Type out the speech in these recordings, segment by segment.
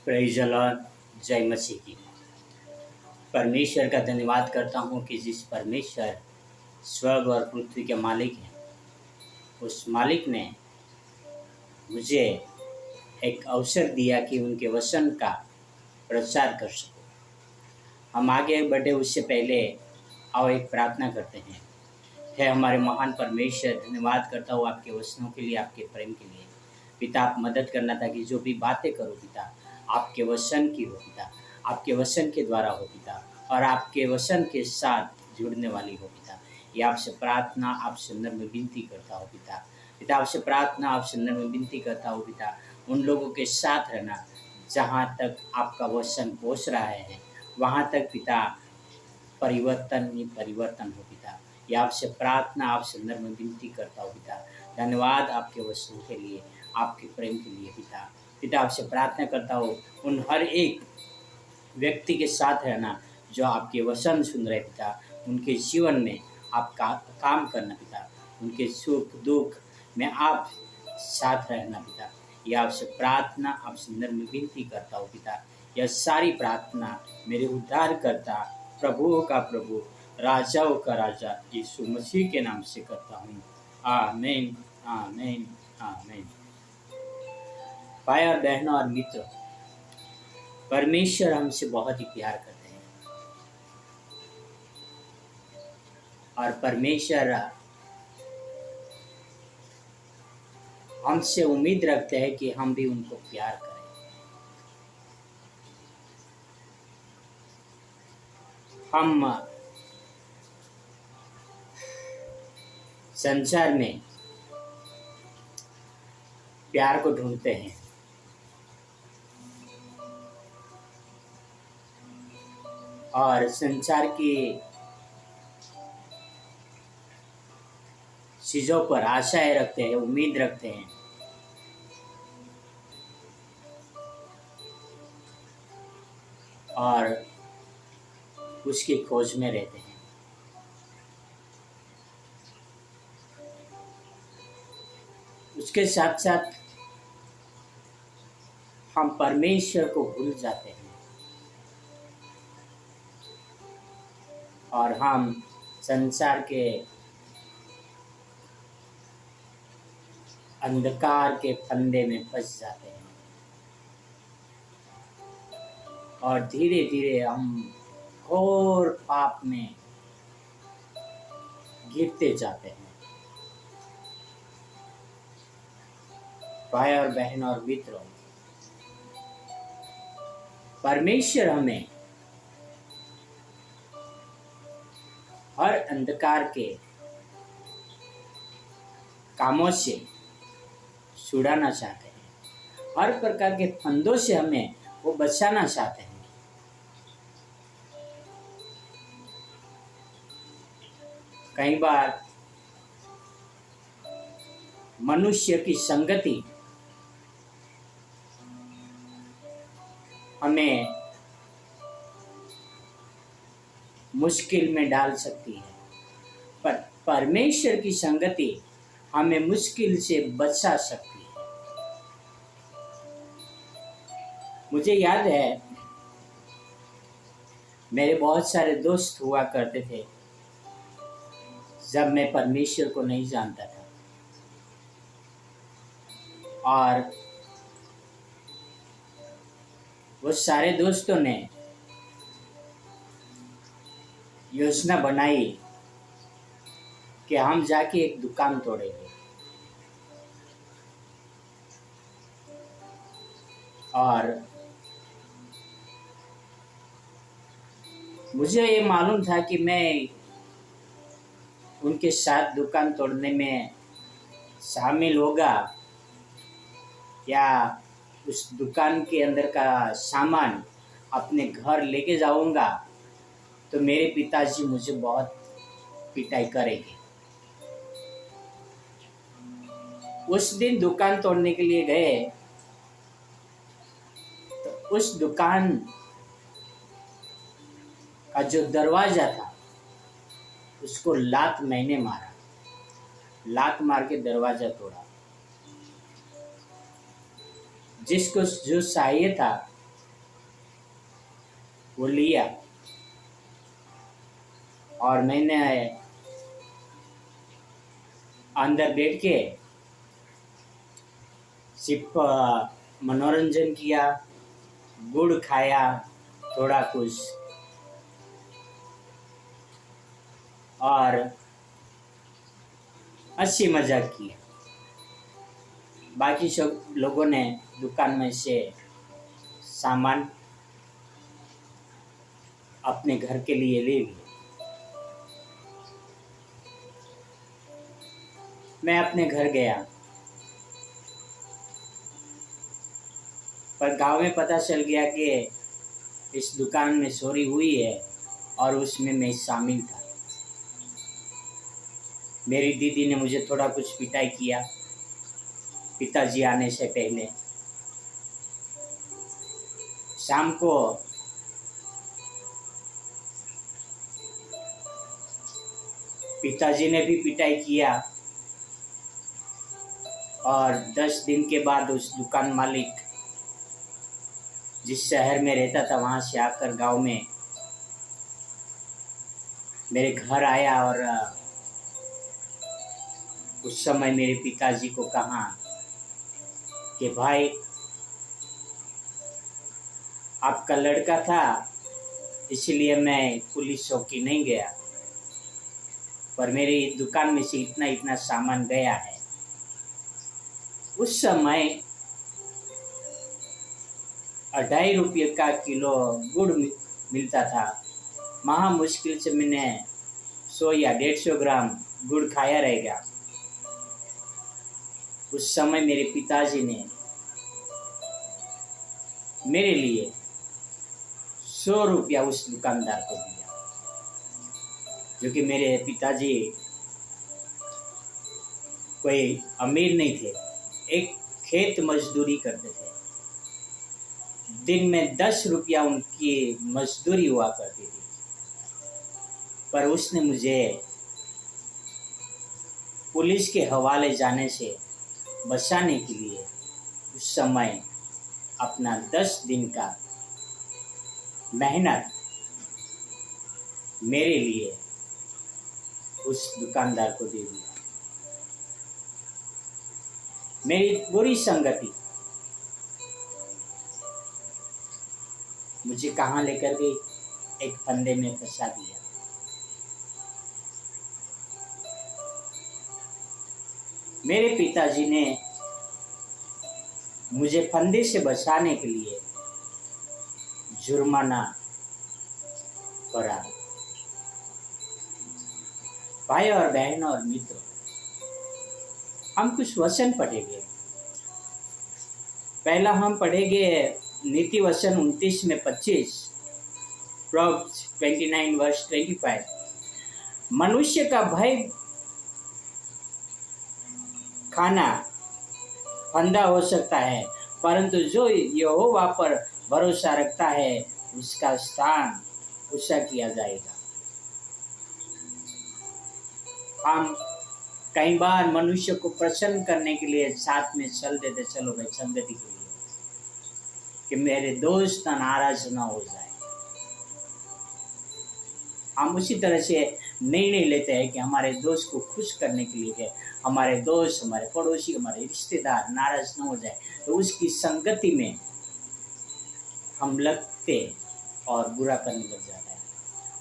Praise the Lord. जय मसीह की। परमेश्वर का धन्यवाद करता हूँ कि जिस परमेश्वर स्वर्ग और पृथ्वी के मालिक हैं, उस मालिक ने मुझे एक अवसर दिया कि उनके वचन का प्रचार कर सकूँ। हम आगे बढ़े उससे पहले आओ एक प्रार्थना करते हैं। है हमारे महान परमेश्वर, धन्यवाद करता हूँ आपके वचनों के लिए, आपके प्रेम के लिए। पिता, आप मदद करना ताकि जो भी बातें करो पिता, आपके वचन की हो पिता, आपके वचन के द्वारा हो पिता, और आपके वचन के साथ जुड़ने वाली हो पिता। ये आपसे प्रार्थना, आपसे अंदर में विनती करता हूँ पिता। पिता, आपसे प्रार्थना, आपसे अंदर में विनती करता हूँ पिता, उन लोगों के साथ रहना जहाँ तक आपका वचन पहुँच रहा है, वहाँ तक पिता परिवर्तन ही परिवर्तन हो पिता। ये आपसे प्रार्थना, आपसे अंदर में विनती करता हूँ पिता। धन्यवाद आपके वचनों के लिए, आपके प्रेम के लिए पिता। पिता, आपसे प्रार्थना करता हूँ उन हर एक व्यक्ति के साथ रहना जो आपके वचन सुन रहे पिता, उनके जीवन में आपका काम करना पिता, उनके सुख दुख में आप साथ रहना पिता। यह आपसे प्रार्थना, आपसे अंदर में विनती करता हूँ पिता। यह सारी प्रार्थना मेरे उद्धार करता, प्रभुओं का प्रभु, राजाओं का राजा यीशु मसीह के नाम से करता हूँ। आमीन, आमीन, आमीन। भाई और बहनों और मित्रों, परमेश्वर हमसे बहुत ही प्यार करते हैं और परमेश्वर हमसे उम्मीद रखते हैं कि हम भी उनको प्यार करें। हम संसार में प्यार को ढूंढते हैं और संसार की चीज़ों पर आशाएं रखते हैं, उम्मीद रखते हैं, और उसकी खोज में रहते हैं। उसके साथ साथ हम परमेश्वर को भूल जाते हैं और हम संसार के अंधकार के फंदे में फंस जाते हैं और धीरे धीरे हम घोर पाप में गिरते जाते हैं। भाई और बहन और मित्रों, परमेश्वर हमें हर अंधकार के कामों से छुड़ाना चाहते हैं, हर प्रकार के फंदों से हमें वो बचाना चाहते हैं। कई बार मनुष्य की संगति हमें मुश्किल में डाल सकती है, पर परमेश्वर की संगति हमें मुश्किल से बचा सकती है। मुझे याद है, मेरे बहुत सारे दोस्त हुआ करते थे जब मैं परमेश्वर को नहीं जानता था, और वो सारे दोस्तों ने योजना बनाई कि हम जाके एक दुकान तोड़ेंगे और मुझे ये मालूम था कि मैं उनके साथ दुकान तोड़ने में शामिल होगा या उस दुकान के अंदर का सामान अपने घर लेके जाऊंगा तो मेरे पिताजी मुझे बहुत पिटाई करेंगे। उस दिन दुकान तोड़ने के लिए गए तो उस दुकान का जो दरवाजा था उसको लात मैंने मारा, लात मार के दरवाजा तोड़ा। जिसको जो चाहिए था वो लिया और मैंने अंदर बैठ के सिर्फ मनोरंजन किया, गुड़ खाया थोड़ा कुछ और हंसी मजाक किया। बाकी सब लोगों ने दुकान में से सामान अपने घर के लिए ले लिए। मैं अपने घर गया, पर गांव में पता चल गया कि इस दुकान में चोरी हुई है और उसमें मैं शामिल था। मेरी दीदी ने मुझे थोड़ा कुछ पिटाई किया पिताजी आने से पहले। शाम को पिताजी ने भी पिटाई किया और 10 दिन के बाद उस दुकान मालिक जिस शहर में रहता था वहाँ से आकर गांव में मेरे घर आया और उस समय मेरे पिताजी को कहा कि भाई आपका लड़का था इसलिए मैं पुलिस चौकी नहीं गया, पर मेरी दुकान में से इतना इतना सामान गया है। उस समय 2.5 रुपये का किलो गुड़ मिलता था। महा मुश्किल से मैंने 100 या 150 ग्राम गुड़ खाया रहेगा। उस समय मेरे पिताजी ने मेरे लिए 100 रुपया उस दुकानदार को दिया, जो कि मेरे पिताजी कोई अमीर नहीं थे, एक खेत मजदूरी करते थे। दिन में 10 रुपया उनकी मजदूरी हुआ करती थी, पर उसने मुझे पुलिस के हवाले जाने से बचाने के लिए उस समय अपना 10 दिन का मेहनत मेरे लिए उस दुकानदार को दे दिया। मेरी बुरी संगति मुझे कहाँ लेकर गई, एक फंदे में फंसा दिया। मेरे पिताजी ने मुझे फंदे से बचाने के लिए जुर्माना करा। भाई और बहन और मित्र, हम कुछ वचन पढ़ेंगे। पहला हम पढ़ेंगे नीति वचन 29 में 25, प्रोव्स 29 वर्स 25। मनुष्य का भय खाना फंदा हो सकता है, परंतु जो यहोवा पर भरोसा रखता है उसका स्थान ऊंचा किया जाएगा। हम कई बार मनुष्य को प्रसन्न करने के लिए साथ में चल देते, चलो भाई संगति के लिए, कि मेरे दोस्त नाराज ना हो जाए। हम उसी तरह से निर्णय लेते हैं कि हमारे दोस्त को खुश करने के लिए है, हमारे दोस्त, हमारे पड़ोसी, हमारे रिश्तेदार नाराज ना हो जाए, तो उसकी संगति में हम लगते और बुरा करने लग जाता है।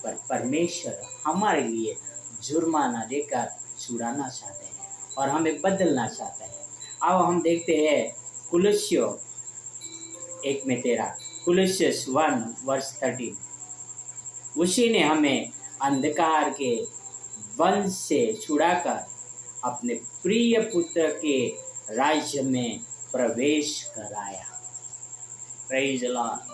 पर परमेश्वर हमारे लिए जुर्माना देकर छुड़ाना चाहते हैं और हमें बदलना चाहता है। अब हम देखते हैं कुलस्सियों 1:13, कुलस्सियस 1 वर्स 13। उसी ने हमें अंधकार के वंश से छुड़ाकर अपने प्रिय पुत्र के राज्य में प्रवेश कराया। Praise the Lord.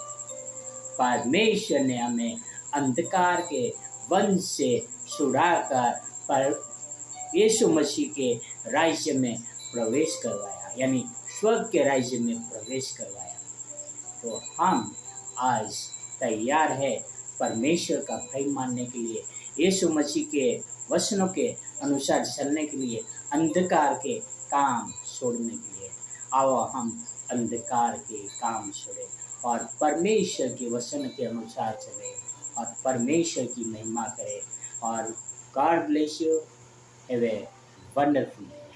परमेश्वर ने हमें अंधकार के वंश से छुड़ाकर पर यीशु मसीह के राज्य में प्रवेश करवाया, यानी स्वर्ग के राज्य में प्रवेश करवाया। तो हम आज तैयार है परमेश्वर का भय मानने के लिए, यीशु मसीह के वचनों के अनुसार चलने के लिए, अंधकार के काम छोड़ने के लिए। आओ हम अंधकार के काम छोड़े और परमेश्वर के वचन के अनुसार चले और परमेश्वर की महिमा करे। और God bless you, have a wonderful day.